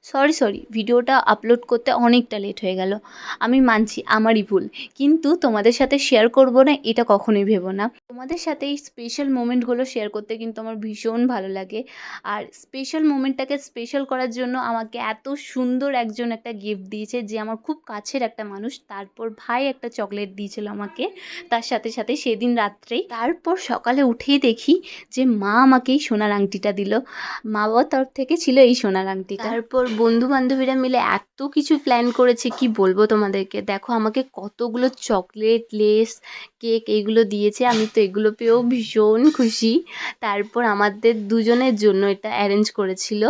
Sorry ভিডিওটা upload করতে অনেকটা লেট হয়ে গেল। আমি মানছি আমারই ভুল। কিন্তু তোমাদের সাথে শেয়ার করব না এটা কখনোই ভেবো না। তোমাদের সাথে এই স্পেশাল মোমেন্টগুলো শেয়ার করতে কিন্তু আমার ভীষণ ভালো লাগে। আর স্পেশাল মোমেন্টটাকে স্পেশাল করার জন্য আমাকে এত সুন্দর একজন একটা গিফট দিয়েছে, যে আমার খুব কাছের একটা মানুষ। তারপর ভাই একটা চকলেট দিয়েছিল আমাকে তার সাথে সাথে সেদিন রাত্রেই। তারপর সকালে উঠেই দেখি যে মা আমাকে এই সোনার আংটিটা দিল। মা বাবার তরফ থেকে ছিল এই সোনার আংটিটা। তারপর বন্ধু বান্ধবীরা মিলে এত কিছু প্ল্যান করেছে, কি বলবো তোমাদেরকে। দেখো আমাকে কতগুলো চকলেট, লেস, কেক এইগুলো দিয়েছে। আমি তো এগুলো পেয়েও ভীষণ খুশি। তারপর আমাদের দুজনের জন্য এটা অ্যারেঞ্জ করেছিল।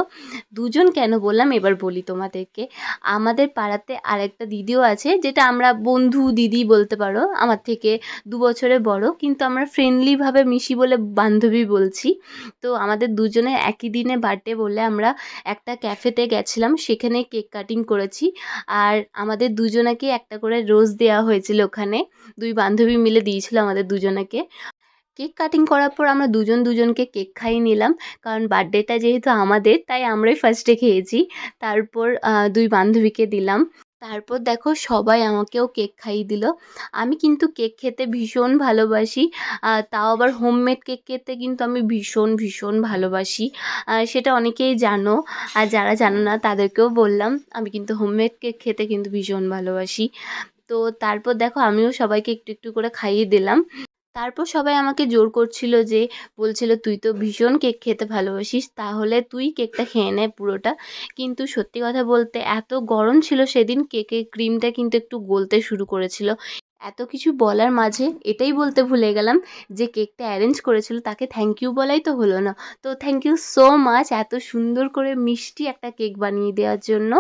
দুজন কেন বললাম এবার বলি তোমাদেরকে। আমাদের পাড়াতে আরেকটা দিদিও আছে, যেটা আমরা বন্ধু দিদি বলতে পারো, আমার থেকে 2 বছরের বড়, কিন্তু আমরা ফ্রেন্ডলিভাবে মিশি বলে বান্ধবী বলছি। তো আমাদের দুজনের একই দিনে বার্থডে বলে আমরা একটা ক্যাফেতে গেছিলাম, সেখানে কেক কাটিং করেছি। আর আমাদের দুজনাকে একটা করে রোজ দেওয়া হয়েছিল ওখানে। 2 বান্ধবী মিলে দিয়েছিল আমাদের দুজনাকে। কেক কাটিং করার পর আমরা দুজন দুজনকে কেক খাইয়ে নিলাম, কারণ বার্থডেটা যেহেতু আমাদের তাই আমরাই ফার্স্টে খেয়েছি। তারপর 2 বান্ধবীকে দিলাম। তারপর দেখো সবাই আমাকেও কেক খাইয়ে দিল। আমি কিন্তু কেক খেতে ভীষণ ভালোবাসি। তাও আবার হোমমেড কেক খেতে কিন্তু আমি ভীষণ ভীষণ ভালোবাসি। সেটা অনেকেই জানো, আর যারা জানো না তাদেরকেও বললাম, আমি কিন্তু হোমমেড কেক খেতে কিন্তু ভীষণ ভালোবাসি। তো তারপর দেখো আমিও সবাইকে একটু একটু করে খাইয়ে দিলাম। তারপর সবাই আমাকে জোর করছিল, যে বলছিল তুই তো ভীষণ কেক খেতে ভালোবাসিস, তাহলে তুই কেকটা খেয়ে নে পুরোটা। কিন্তু সত্যি কথা বলতে এত গরম ছিল সেদিন, কেকের ক্রিমটা কিন্তু একটু গলতে শুরু করেছিল। এত কিছু বলার মাঝে এটাই বলতে ভুলে গেলাম, যে কেকটা অ্যারেঞ্জ করেছিল তাকে থ্যাংক ইউ বলাই তো হলো না। তো থ্যাংক ইউ সো মাচ এত সুন্দর করে মিষ্টি একটা কেক বানিয়ে দেওয়ার জন্য।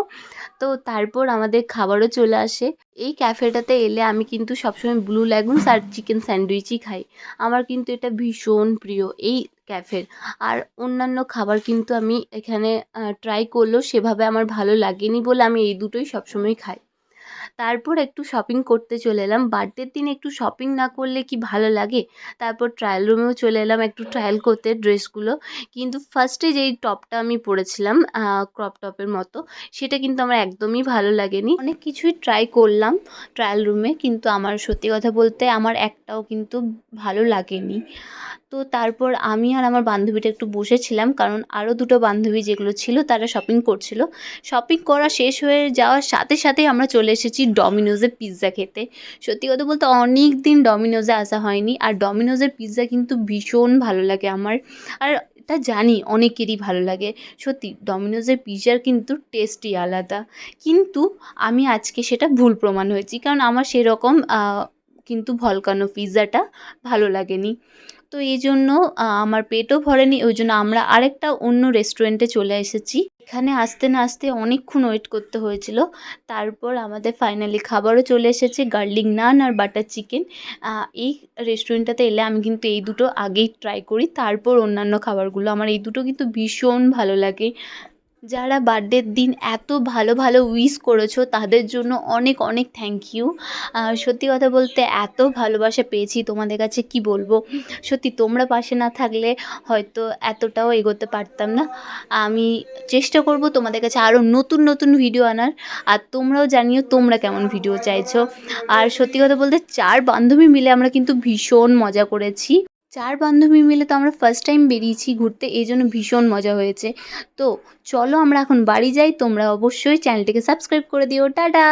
তো তারপর আমাদের খাবারও চলে আসে। এই ক্যাফেটাতে এলে আমি কিন্তু সবসময় ব্লু লেগুনস আর চিকেন স্যান্ডউইচই খাই। আমার কিন্তু এটা ভীষণ প্রিয় এই ক্যাফের। আর অন্যান্য খাবার কিন্তু আমি এখানে ট্রাই করলেও সেভাবে আমার ভালো লাগেনি বলে আমি এই দুটোই সবসময় খাই। তারপর একটু শপিং করতে চলে এলাম। বার্থডের দিন একটু শপিং না করলে কি ভালো লাগে। তারপর ট্রায়াল রুমেও চলে এলাম একটু ট্রায়াল করতে ড্রেসগুলো। কিন্তু ফার্স্টে যেই টপটা আমি পরেছিলাম ক্রপ টপের মতো, সেটা কিন্তু আমার একদমই ভালো লাগেনি। অনেক কিছুই ট্রাই করলাম ট্রায়াল রুমে, কিন্তু আমার সত্যি কথা বলতে আমার একটাও কিন্তু ভালো লাগেনি। তো তারপর আমি আর আমার বান্ধবীটা একটু বসেছিলাম, কারণ আরও দুটো বান্ধবী যেগুলো ছিল তারা শপিং করছিল। শপিং করা শেষ হয়ে যাওয়ার সাথে সাথেই আমরা চলে এসেছি ডমিনোজে পিৎজা খেতে। সত্যি কথা বলতে অনেক দিন ডমিনোজে আসা হয়নি, আর ডমিনোজের পিৎজা কিন্তু ভীষণ ভালো লাগে আমার। আর এটা জানি অনেকেরই ভালো লাগে। সত্যি ডমিনোজের পিৎজার কিন্তু টেস্টই আলাদা। কিন্তু আমি আজকে সেটা ভুল প্রমাণ হয়েছি, কারণ আমার সেরকম কিন্তু ভলকানো পিৎজাটা ভালো লাগেনি। তো এই জন্য আমার পেটও ভরেনি, ওই জন্য আমরা আরেকটা অন্য রেস্টুরেন্টে চলে এসেছি। এখানে আসতে না আসতে অনেকক্ষণ ওয়েট করতে হয়েছিল। তারপর আমাদের ফাইনালি খাবারও চলে এসেছে, গার্লিক নান আর বাটার চিকেন। এই রেস্টুরেন্টটাতে এলে আমি কিন্তু এই দুটো আগেই ট্রাই করি, তারপর অন্যান্য খাবারগুলো। আমার এই দুটো কিন্তু ভীষণ ভালো লাগে। যারা বার্থডের দিন এত ভালো ভালো উইশ করেছো তাদের জন্য অনেক অনেক থ্যাংক ইউ। সত্যি কথা বলতে এত ভালোবাসা পেয়েছি তোমাদের কাছে কি বলবো। সত্যি তোমরা পাশে না থাকলে হয়তো এতটাও এগোতে পারতাম না। আমি চেষ্টা করব তোমাদের কাছে আরও নতুন নতুন ভিডিও আনার। আর তোমরাও জানিও তোমরা কেমন ভিডিও চাইছো। আর সত্যি কথা বলতে 4 বান্ধবী মিলে আমরা কিন্তু ভীষণ মজা করেছি। 4 বান্ধবী মিলে তো আমরা ফার্স্ট টাইম বেরিয়েছি ঘুরতে, এই জন্য ভীষণ মজা হয়েছে। তো চলো আমরা এখন বাড়ি যাই। তোমরা অবশ্যই চ্যানেলটিকে সাবস্ক্রাইব করে দিও। টাটা।